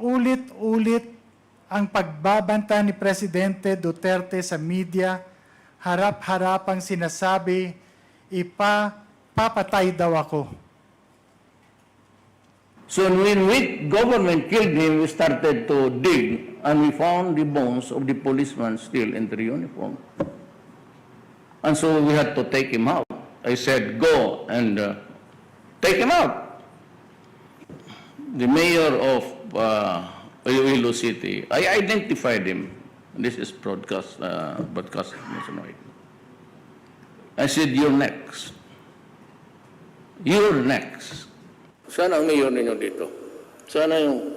paulit-ulit ang pagbabanta ni Presidente Duterte sa media, harap-harapang sinasabi, papatay daw ako. So when government killed him, we started to dig and we found the bones of the policeman still in their uniform. And so we had to take him out. I said, go and take him out. The mayor of Iloilo City, I identified him. This is broadcast nationwide. I said, you're next. You're next. Sana ang mayor ninyo dito? Sana yung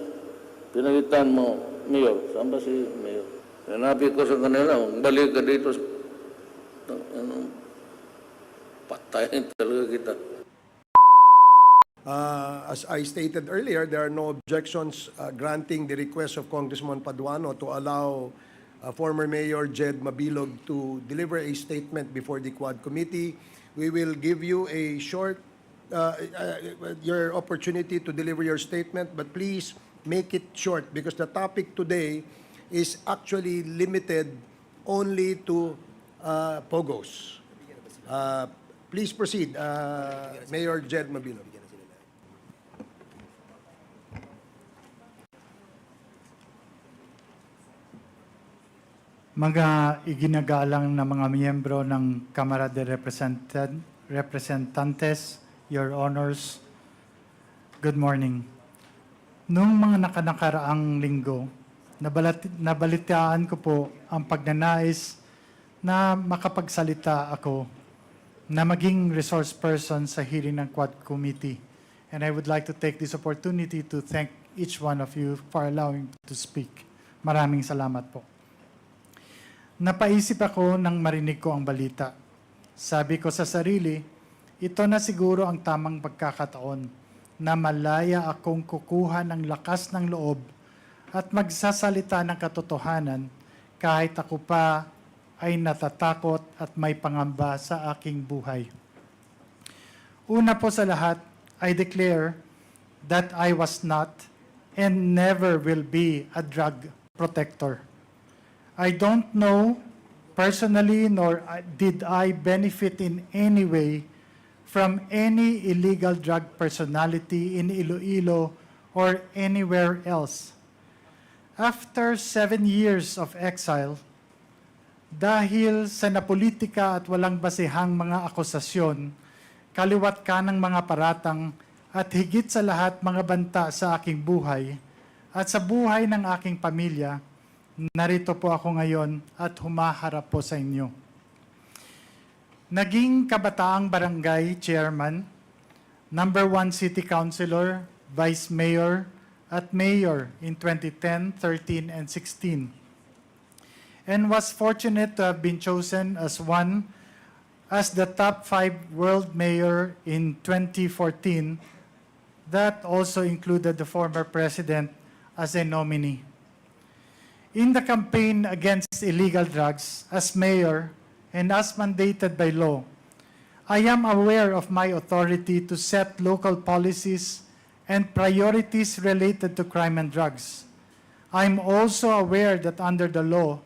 pinalitan mo, mayor. Saan ba si mayor? Sinabi ko sa kanila, balik ka dito. Patayin talaga kita. As I stated earlier, there are no objections granting the request of Congressman Paduano to allow former Mayor Jed Mabilog to deliver a statement before the Quad Committee. We will give you a short your opportunity to deliver your statement, but please make it short because the topic today is actually limited only to POGOs. Please proceed, Mayor Jed Mabilog. Mga iginagalang na mga miyembro ng Kamara de Representantes, Your Honors, good morning. Noong mga nakaraang linggo, nabalitaan ko po ang pagnanais na makapagsalita ako na maging resource person sa hearing ng Quad Committee. And I would like to take this opportunity to thank each one of you for allowing me to speak. Maraming salamat po. Napaisip ako nang marinig ko ang balita. Sabi ko sa sarili, ito na siguro ang tamang pagkakataon na malaya akong kukuha ng lakas ng loob at magsasalita ng katotohanan kahit ako pa ay natatakot at may pangamba sa aking buhay. Una po sa lahat, I declare that I was not and never will be a drug protector. I don't know personally nor did I benefit in any way from any illegal drug personality in Iloilo or anywhere else. After 7 years of exile, dahil sa napolitika at walang basihang mga akusasyon, kaliwat ka ng mga paratang at higit sa lahat mga banta sa aking buhay at sa buhay ng aking pamilya, narito po ako ngayon at humaharap po sa inyo. Naging kabataang barangay chairman, number 1 city councilor, vice mayor, at mayor in 2010, 13, and 16. And was fortunate to have been chosen as the top 5 world mayor in 2014. That also included the former president as a nominee. In the campaign against illegal drugs, as mayor and as mandated by law, I am aware of my authority to set local policies and priorities related to crime and drugs. I'm also aware that under the law,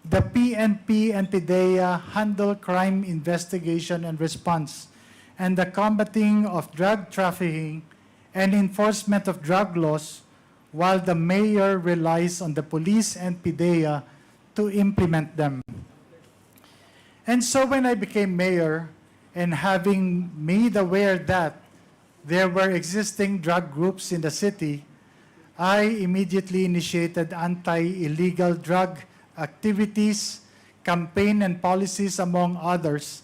the PNP and PDEA handle crime investigation and response, and the combating of drug trafficking and enforcement of drug laws, while the mayor relies on the police and PDEA to implement them. And so when I became mayor, and having made aware that there were existing drug groups in the city, I immediately initiated anti-illegal drug activities, campaign and policies, among others,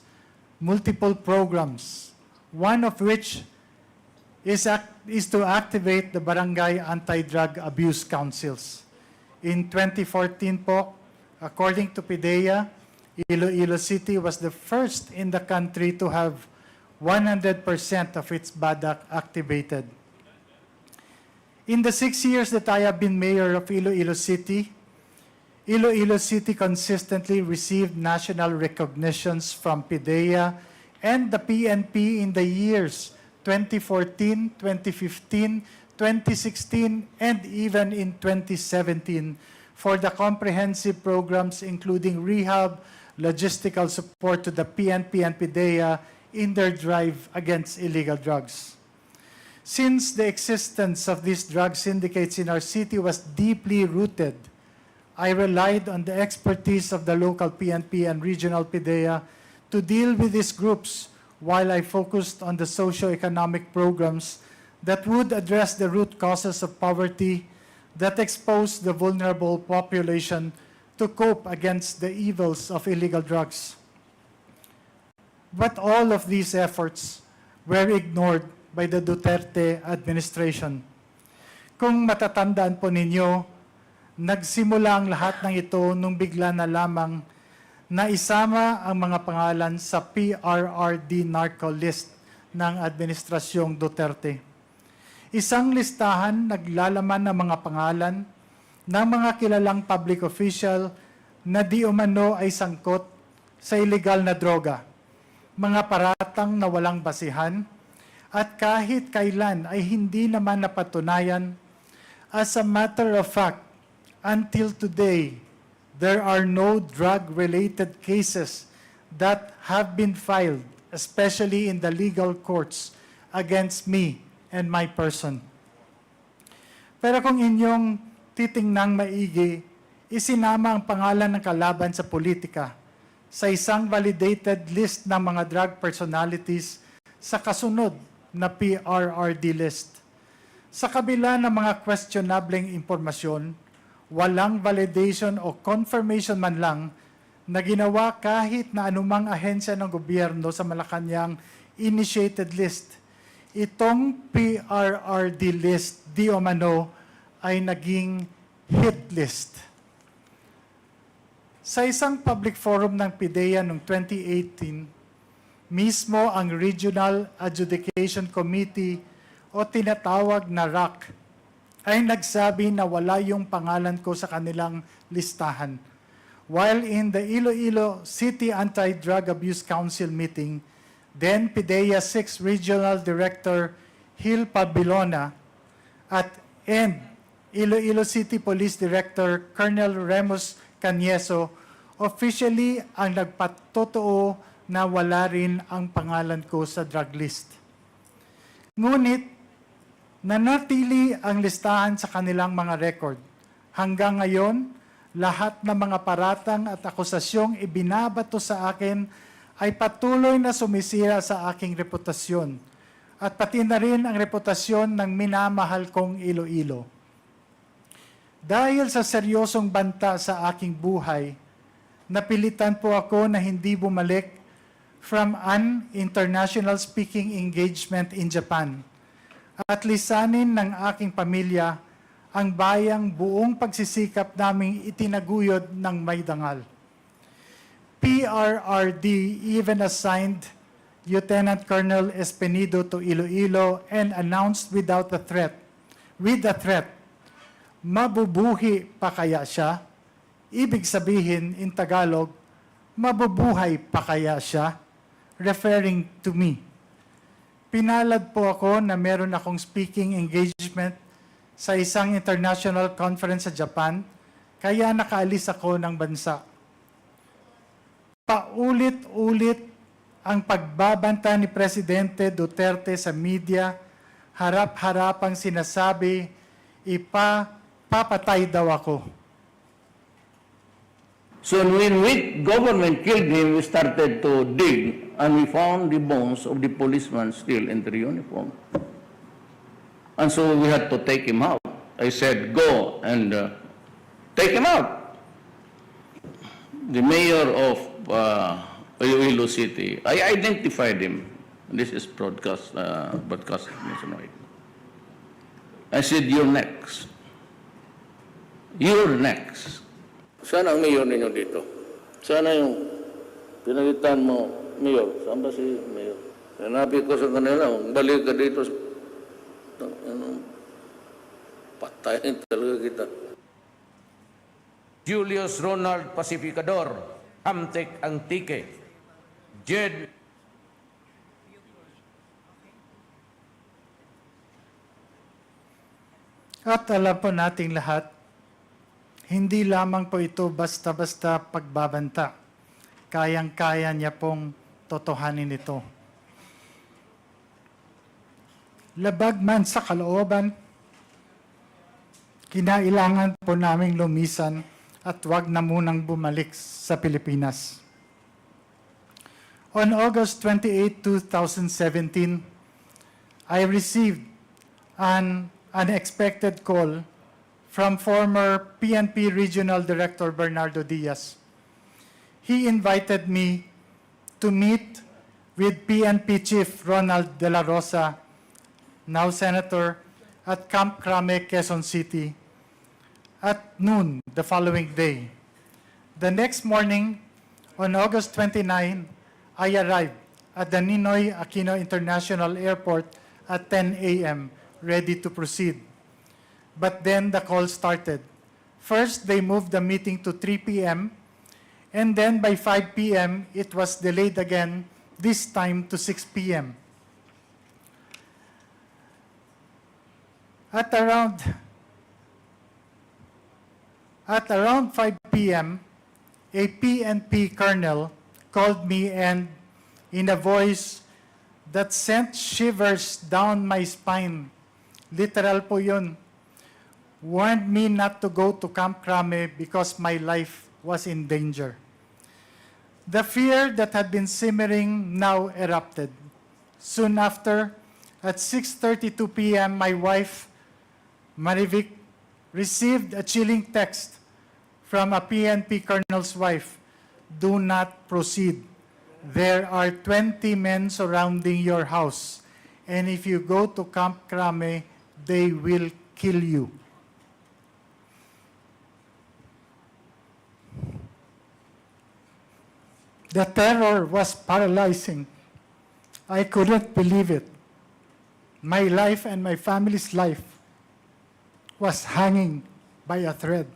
multiple programs, one of which is to activate the Barangay Anti-Drug Abuse Councils. In 2014 po, according to PDEA, Iloilo City was the first in the country to have 100% of its BADAC activated. In the 6 years that I have been mayor of Iloilo City consistently received national recognitions from PDEA and the PNP in the years 2014, 2015, 2016, and even in 2017 for the comprehensive programs including rehab, logistical support to the PNP and PDEA in their drive against illegal drugs. Since the existence of these drug syndicates in our city was deeply rooted, I relied on the expertise of the local PNP and regional PDEA to deal with these groups while I focused on the socio-economic programs that would address the root causes of poverty that expose the vulnerable population to cope against the evils of illegal drugs. But all of these efforts were ignored by the Duterte administration. Kung matatandaan po ninyo, nagsimula ang lahat ng ito nung bigla na lamang na isama ang mga pangalan sa FPRRD narco list ng Administrasyong Duterte. Isang listahan naglalaman ng mga pangalan ng mga kilalang public official na di umano ay sangkot sa illegal na droga, mga paratang na walang basihan, at kahit kailan ay hindi naman napatunayan. As a matter of fact, until today, there are no drug-related cases that have been filed, especially in the legal courts, against me and my person. Pero kung inyong titingnang maigi, isinama ang pangalan ng kalaban sa politika sa isang validated list ng mga drug personalities sa kasunod na FPRRD list. Sa kabila ng mga questionableng impormasyon, walang validation o confirmation man lang na ginawa kahit na anumang ahensya ng gobyerno sa Malacanang initiated list. Itong FPRRD list, di umano, ay naging hit list. Sa isang public forum ng PDEA noong 2018, mismo ang Regional Adjudication Committee o tinatawag na RAC ay nagsabi na wala yung pangalan ko sa kanilang listahan. While in the Iloilo City Anti-Drug Abuse Council meeting, then PDEA 6 Regional Director Hil Pabilona and Iloilo City Police Director Colonel Remus Canieso officially ang nagpatotoo na wala rin ang pangalan ko sa drug list. Ngunit, nanatili ang listahan sa kanilang mga record. Hanggang ngayon, lahat ng mga paratang at akusasyong ibinabato sa akin ay patuloy na sumisira sa aking reputasyon at pati na rin ang reputasyon ng minamahal kong Iloilo. Dahil sa seryosong banta sa aking buhay, napilitan po ako na hindi bumalik from an international speaking engagement in Japan at lisanin ng aking pamilya ang bayang buong pagsisikap naming itinaguyod ng may dangal. FPRRD even assigned Lieutenant Colonel Espenido to Iloilo and announced with the threat, mabubuhi pa kaya siya? Ibig sabihin in Tagalog, mabubuhay pa kaya siya? Referring to me. Pinalad po ako na meron akong speaking engagement sa isang international conference sa Japan, kaya nakaalis ako ng bansa. Paulit-ulit ang pagbabanta ni Presidente Duterte sa media, harap-harapang sinasabi, papatay daw ako. So when government killed him, we started to dig and we found the bones of the policeman still in their uniform. And so we had to take him out. I said, go and take him out. The mayor of Iloilo City, I identified him. This is broadcast nationwide. I said, you're next. You're next. Sana ang mayor ninyo dito? Sana yung pinagitan mo, mayor. Saan ba si mayor? Hanapin ko sa kanila, balik ka dito. Patayin talaga kita. Julius Ronald Pacificador, Amtek Antique, Jed At alam po nating lahat, hindi lamang po ito basta-basta pagbabanta. Kayang-kaya niya pong totohanin ito. Labag man sa kalooban, kinailangan po naming lumisan at wag na munang bumalik sa Pilipinas. On August 28, 2017, I received an unexpected call from former PNP Regional Director Bernardo Diaz. He invited me to meet with PNP Chief Ronald De La Rosa, now Senator, at Camp Crame, Quezon City, at noon the following day. The next morning, on August 29, I arrived at the Ninoy Aquino International Airport at 10 a.m., ready to proceed. But then the call started. First, they moved the meeting to 3 p.m., and then by 5 p.m., it was delayed again, this time to 6 p.m. At around 5 p.m., a PNP colonel called me and, in a voice that sent shivers down my spine, literal po yun, warned me not to go to Camp Crame because my life was in danger. The fear that had been simmering now erupted. Soon after, at 6:32 p.m., my wife, Marivic, received a chilling text from a PNP colonel's wife. Do not proceed. There are 20 men surrounding your house, and if you go to Camp Crame, they will kill you. The terror was paralyzing. I couldn't believe it. My life and my family's life was hanging by a thread.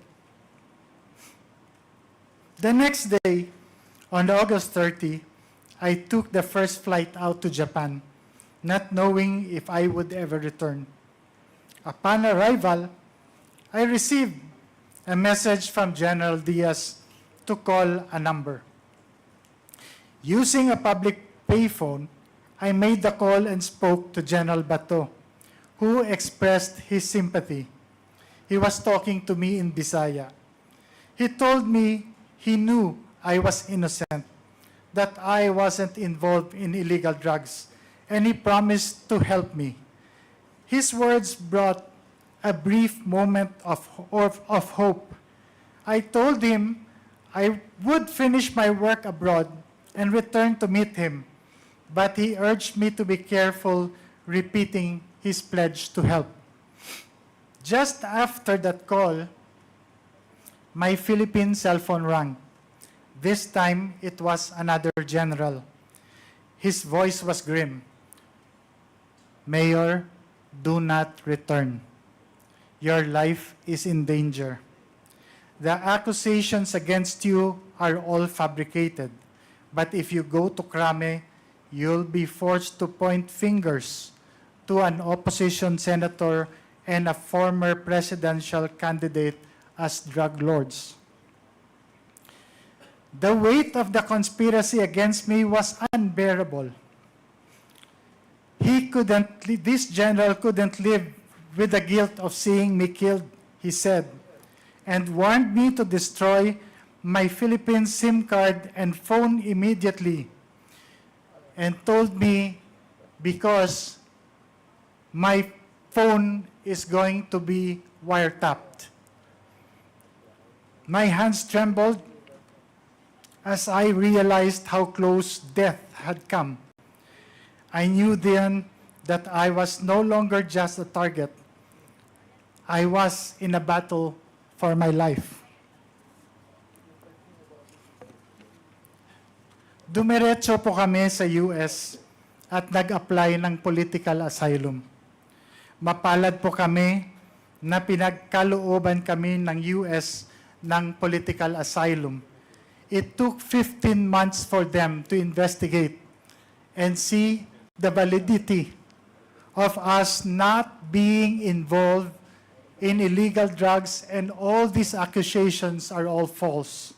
The next day, on August 30, I took the first flight out to Japan, not knowing if I would ever return. Upon arrival, I received a message from General Diaz to call a number. Using a public payphone, I made the call and spoke to General Bato, who expressed his sympathy. He was talking to me in Bisaya. He told me he knew I was innocent, that I wasn't involved in illegal drugs, and he promised to help me. His words brought a brief moment of hope. I told him I would finish my work abroad and return to meet him, but he urged me to be careful, repeating his pledge to help. Just after that call, my Philippine cell phone rang. This time, it was another general. His voice was grim. Mayor, do not return. Your life is in danger. The accusations against you are all fabricated. But if you go to Crame, you'll be forced to point fingers to an opposition senator and a former presidential candidate as drug lords. The weight of the conspiracy against me was unbearable. This general couldn't live with the guilt of seeing me killed, he said, and warned me to destroy my Philippine SIM card and phone immediately, and told me because my phone is going to be wiretapped. My hands trembled as I realized how close death had come. I knew then that I was no longer just a target. I was in a battle for my life. Dumiretso po kami sa US at nag-apply ng political asylum. Mapalad po kami na pinagkalooban kami ng US ng political asylum. It took 15 months for them to investigate and see the validity of us not being involved in illegal drugs, and all these accusations are all false.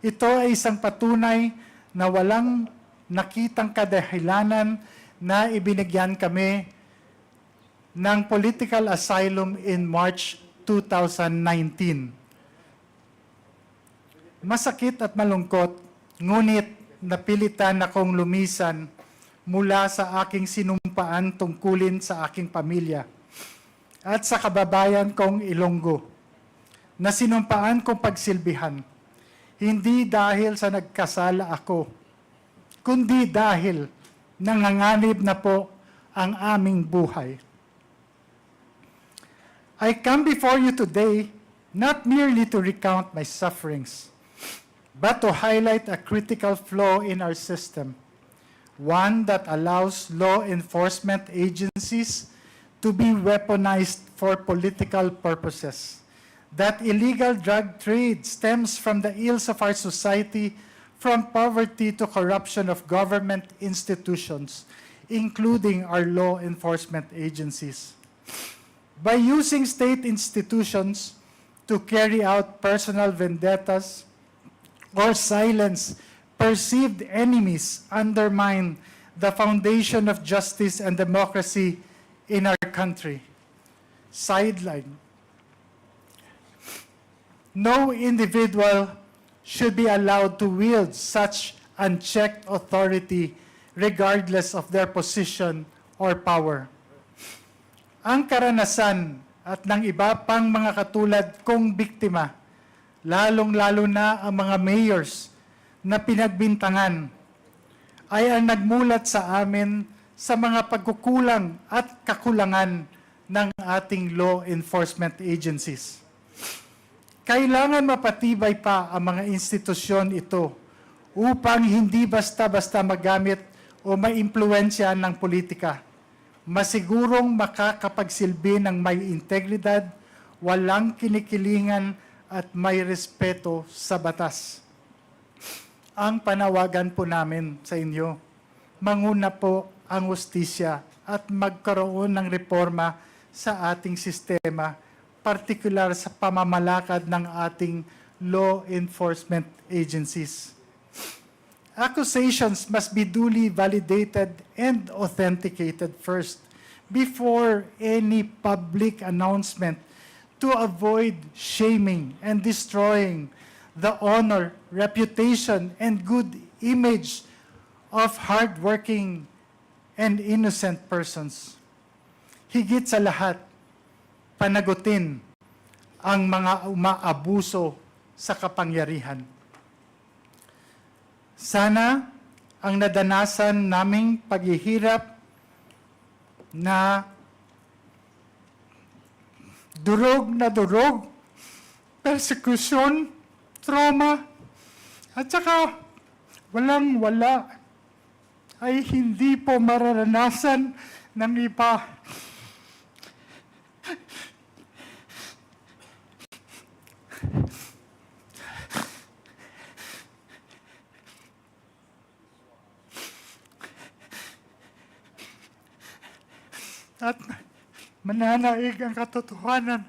Ito ay isang patunay na walang nakitang kadahilanan na ibinigyan kami ng political asylum in March 2019. Masakit at malungkot, ngunit napilitan akong lumisan mula sa aking sinumpaan tungkulin sa aking pamilya at sa kababayan kong Ilonggo, na sinumpaan kong pagsilbihan, hindi dahil sa nagkasala ako, kundi dahil nanganganib na po ang aming buhay. I come before you today not merely to recount my sufferings, but to highlight a critical flaw in our system, one that allows law enforcement agencies to be weaponized for political purposes. That illegal drug trade stems from the ills of our society, from poverty to corruption of government institutions, including our law enforcement agencies. By using state institutions to carry out personal vendettas or silence perceived enemies, undermine the foundation of justice and democracy in our country. Sideline. No individual should be allowed to wield such unchecked authority regardless of their position or power. Ang karanasan at ng iba pang mga katulad kong biktima, lalong-lalo na ang mga mayors na pinagbintangan, ay ang nagmulat sa amin sa mga pagkukulang at kakulangan ng ating law enforcement agencies. Kailangan mapatibay pa ang mga institusyon ito upang hindi basta-basta magamit o maimpluwensya ng politika. Masigurong makakapagsilbi ng may integridad, walang kinikilingan at may respeto sa batas. Ang panawagan po namin sa inyo, manguna po ang hustisya at magkaroon ng reforma sa ating sistema, partikular sa pamamalakad ng ating law enforcement agencies. Accusations must be duly validated and authenticated first before any public announcement to avoid shaming and destroying the honor, reputation, and good image of hardworking and innocent persons. Higit sa lahat, panagutin ang mga umaabuso sa kapangyarihan. Sana ang nadanasan naming paghihirap na durog, persecution, trauma, at saka walang-wala ay hindi po mararanasan ng iba. At mananaig ang katotohanan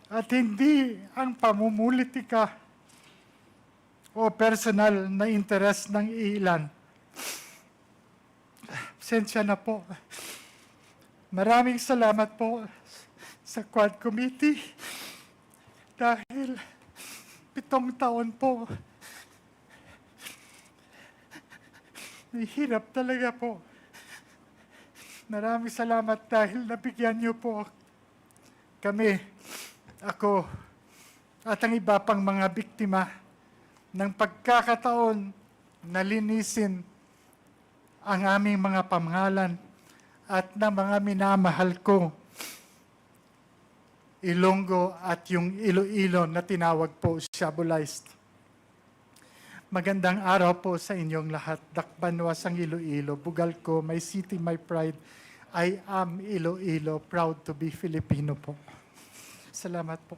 at hindi ang pamumulitika o personal na interes ng ilan. Pasensya na po. Maraming salamat po sa Quad Committee dahil 7 taon po. Nahihirap talaga po. Maraming salamat dahil nabigyan niyo po kami, ako, at ang iba pang mga biktima ng pagkakataon na linisin ang aming mga pangalan at ng mga minamahal ko, Ilonggo at yung Iloilo na tinawag po Shabolized. Magandang araw po sa inyong lahat. Dakbanwas ang Iloilo. Bugal ko, my city, my pride. I am Iloilo, proud to be Filipino po. Salamat po.